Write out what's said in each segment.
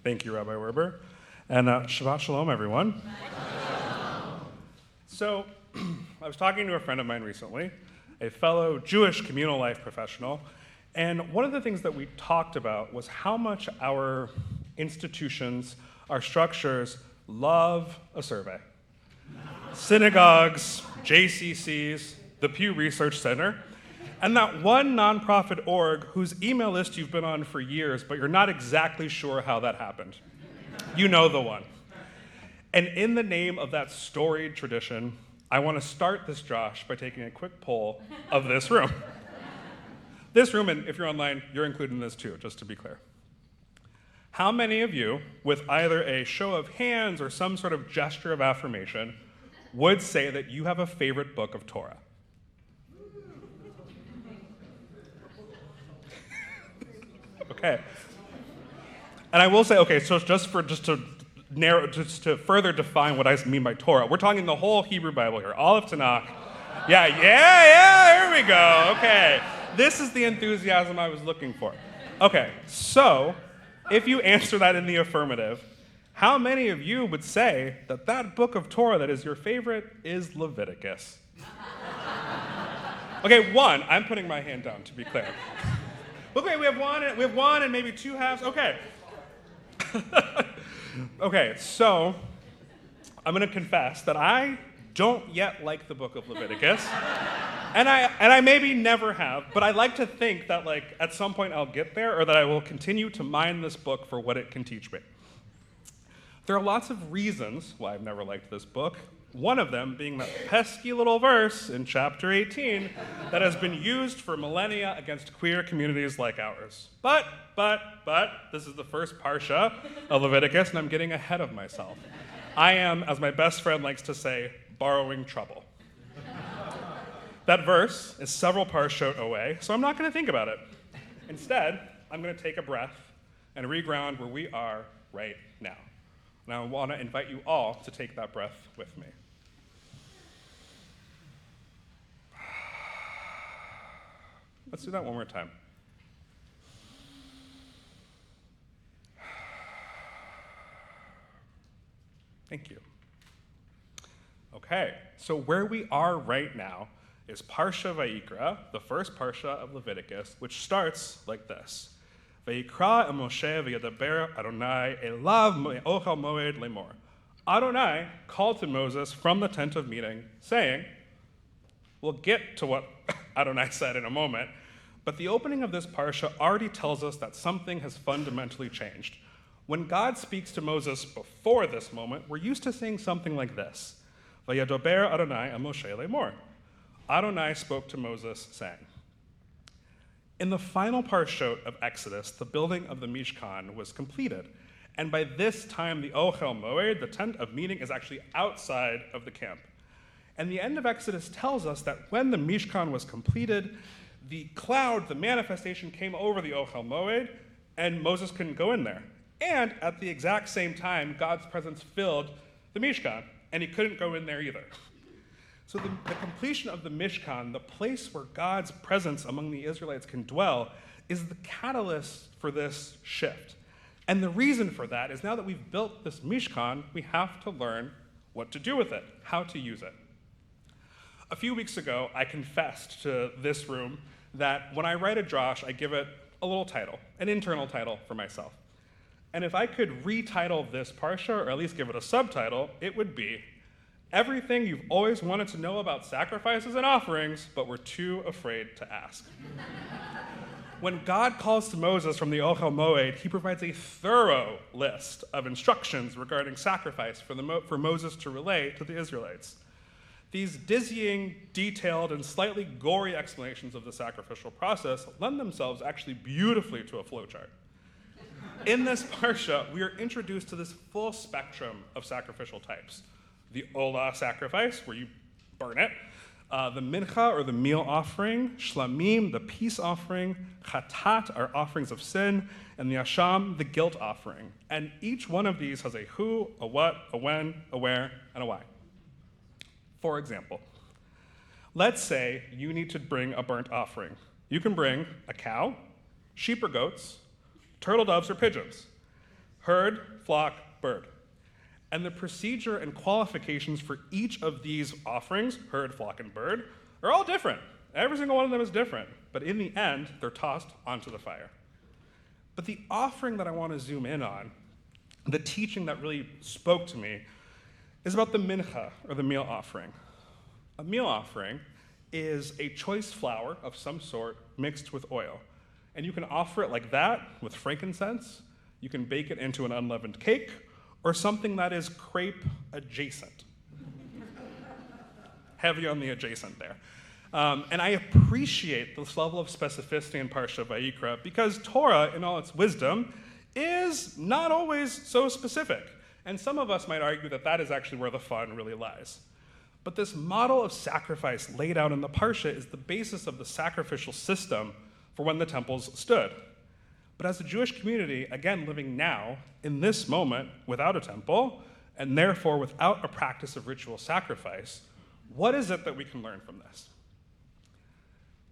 Thank you, Rabbi Werber. And Shabbat Shalom, everyone. So, I was talking to a friend of mine recently, a fellow Jewish communal life professional, and one of the things that we talked about was how much our institutions, our structures, love a survey. Synagogues, JCCs, the Pew Research Center, and that one nonprofit org whose email list you've been on for years, but you're not exactly sure how that happened. You know the one. And in the name of that storied tradition, I want to start this Josh by taking a quick poll of this room. This room, and if you're online, you're included in this too, just to be clear. How many of you, with either a show of hands or some sort of gesture of affirmation, would say that you have a favorite book of Torah? Okay. And I will say, okay, so just to further define what I mean by Torah, we're talking the whole Hebrew Bible here, all of Tanakh. Yeah, here we go. Okay. This is the enthusiasm I was looking for. Okay, so if you answer that in the affirmative, how many of you would say that that book of Torah that is your favorite is Leviticus? Okay, one. I'm putting my hand down, to be clear. Okay, we have one and maybe two halves. Okay. Okay, so I'm going to confess that I don't yet like the book of Leviticus, and I maybe never have, but I like to think that like at some point I'll get there, or that I will continue to mine this book for what it can teach me. There are lots of reasons why I've never liked this book. One of them being that pesky little verse in chapter 18 that has been used for millennia against queer communities like ours. But, this is the first parsha of Leviticus, and I'm getting ahead of myself. I am, as my best friend likes to say, borrowing trouble. That verse is several parshot away, so I'm not going to think about it. Instead, I'm going to take a breath and reground where we are right now. And I want to invite you all to take that breath with me. Let's do that one more time. Thank you. Okay, so where we are right now is Parsha Vayikra, the first Parsha of Leviticus, which starts like this. Vayikra el Moshe v'yadaber Adonai elav me'ochel moed lemor. Adonai called to Moses from the tent of meeting, saying, we'll get to what Adonai said in a moment, but the opening of this parsha already tells us that something has fundamentally changed. When God speaks to Moses before this moment, we're used to saying something like this. Vayadober Adonai el Moshe lemor. Adonai spoke to Moses, saying. In the final parshot of Exodus, the building of the Mishkan was completed. And by this time, the Ochel Moed, the tent of meeting, is actually outside of the camp. And the end of Exodus tells us that when the Mishkan was completed, the cloud, the manifestation, came over the Ochel Moed, and Moses couldn't go in there. And at the exact same time, God's presence filled the Mishkan, and he couldn't go in there either. So the completion of the Mishkan, the place where God's presence among the Israelites can dwell, is the catalyst for this shift. And the reason for that is now that we've built this Mishkan, we have to learn what to do with it, how to use it. A few weeks ago, I confessed to this room that when I write a drash, I give it a little title, an internal title for myself. And if I could retitle this parsha, or at least give it a subtitle, it would be Everything You've Always Wanted to Know About Sacrifices and Offerings, but Were Too Afraid to Ask. When God calls to Moses from the Ochel Moed, he provides a thorough list of instructions regarding sacrifice for Moses to relay to the Israelites. These dizzying, detailed, and slightly gory explanations of the sacrificial process lend themselves actually beautifully to a flowchart. In this parsha, we are introduced to this full spectrum of sacrificial types. The Olah sacrifice, where you burn it, the mincha, or the meal offering, shlamim, the peace offering, chatat, our offerings of sin, and the asham, the guilt offering. And each one of these has a who, a what, a when, a where, and a why. For example, let's say you need to bring a burnt offering. You can bring a cow, sheep or goats, turtle doves or pigeons. herd, flock, bird. And the procedure and qualifications for each of these offerings, herd, flock, and bird, are all different. Every single one of them is different. But in the end, they're tossed onto the fire. But the offering that I want to zoom in on, the teaching that really spoke to me, is about the mincha, or the meal offering. A meal offering is a choice flour of some sort mixed with oil. And you can offer it like that with frankincense. You can bake it into an unleavened cake, or something that is crepe adjacent. Heavy on the adjacent there. And I appreciate this level of specificity in Parsha Vayikra because Torah, in all its wisdom, is not always so specific. And some of us might argue that that is actually where the fun really lies. But this model of sacrifice laid out in the Parsha is the basis of the sacrificial system for when the temples stood. But as a Jewish community, again, living now, in this moment, without a temple, and therefore without a practice of ritual sacrifice, what is it that we can learn from this?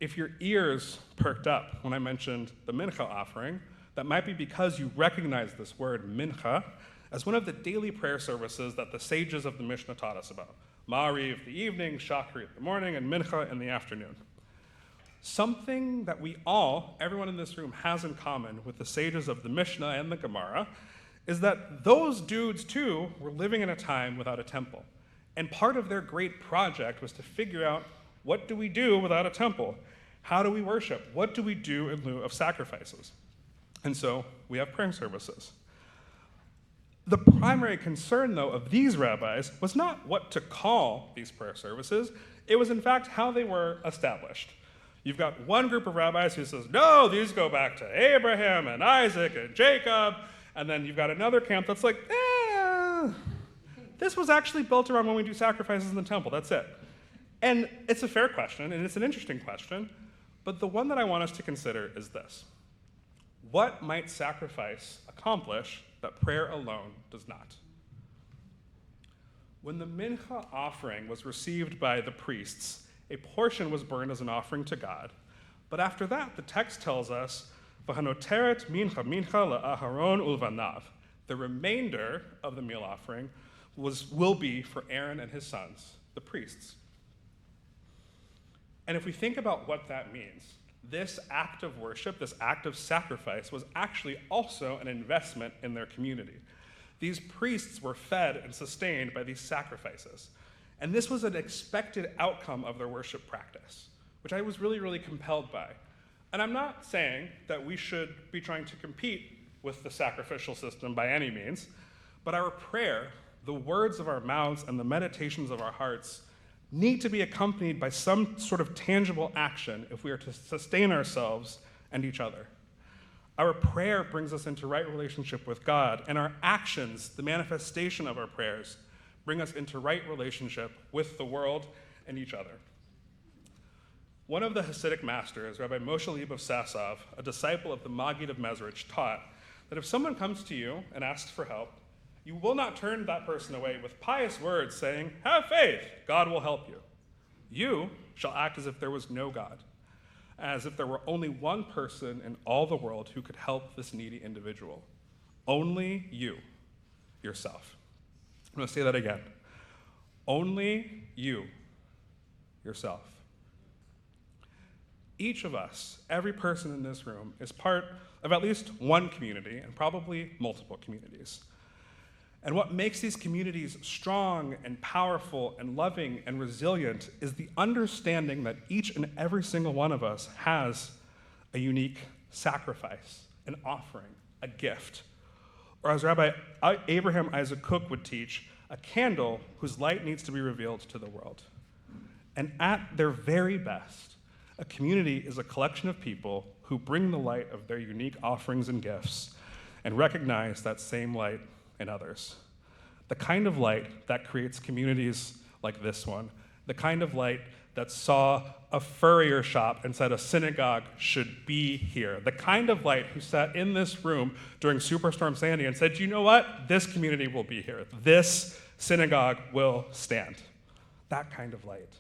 If your ears perked up when I mentioned the mincha offering, that might be because you recognize this word mincha as one of the daily prayer services that the sages of the Mishnah taught us about. Ma'ariv the evening, Shachri the morning, and mincha in the afternoon. Something that we all, everyone in this room, has in common with the sages of the Mishnah and the Gemara is that those dudes, too, were living in a time without a temple. And part of their great project was to figure out, what do we do without a temple? How do we worship? What do we do in lieu of sacrifices? And so we have prayer services. The primary concern, though, of these rabbis was not what to call these prayer services. It was, in fact, how they were established. You've got one group of rabbis who says, no, these go back to Abraham and Isaac and Jacob. And then you've got another camp that's like, this was actually built around when we do sacrifices in the temple. That's it. And it's a fair question, and it's an interesting question. But the one that I want us to consider is this. What might sacrifice accomplish that prayer alone does not? When the mincha offering was received by the priests, a portion was burned as an offering to God. But after that, the text tells us, "V'hanoteret mincha la'Aharon ulvanav." The remainder of the meal offering will be for Aaron and his sons, the priests. And if we think about what that means, this act of worship, this act of sacrifice, was actually also an investment in their community. These priests were fed and sustained by these sacrifices. And this was an expected outcome of their worship practice, which I was really, really compelled by. And I'm not saying that we should be trying to compete with the sacrificial system by any means, but our prayer, the words of our mouths and the meditations of our hearts need to be accompanied by some sort of tangible action if we are to sustain ourselves and each other. Our prayer brings us into right relationship with God, and our actions, the manifestation of our prayers, bring us into right relationship with the world and each other. One of the Hasidic masters, Rabbi Moshe Leib of Sasov, a disciple of the Maggid of Mezrich, taught that if someone comes to you and asks for help, you will not turn that person away with pious words saying, "Have faith, God will help you." You shall act as if there was no God, as if there were only one person in all the world who could help this needy individual. Only you, yourself. I'm going to say that again. Only you, yourself. Each of us, every person in this room, is part of at least one community and probably multiple communities. And what makes these communities strong and powerful and loving and resilient is the understanding that each and every single one of us has a unique sacrifice, an offering, a gift. Or as Rabbi Abraham Isaac Cook would teach, a candle whose light needs to be revealed to the world. And at their very best, a community is a collection of people who bring the light of their unique offerings and gifts and recognize that same light in others. The kind of light that creates communities like this one, the kind of light that saw a furrier shop and said a synagogue should be here, the kind of light who sat in this room during Superstorm Sandy and said, you know what, this community will be here, this synagogue will stand. That kind of light,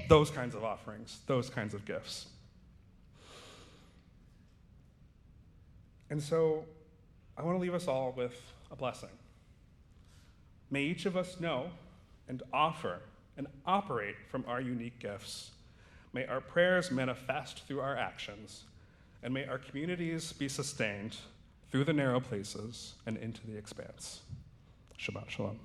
those kinds of offerings, those kinds of gifts. And so I want to leave us all with a blessing. May each of us know and offer and operate from our unique gifts. May our prayers manifest through our actions, and may our communities be sustained through the narrow places and into the expanse. Shabbat shalom.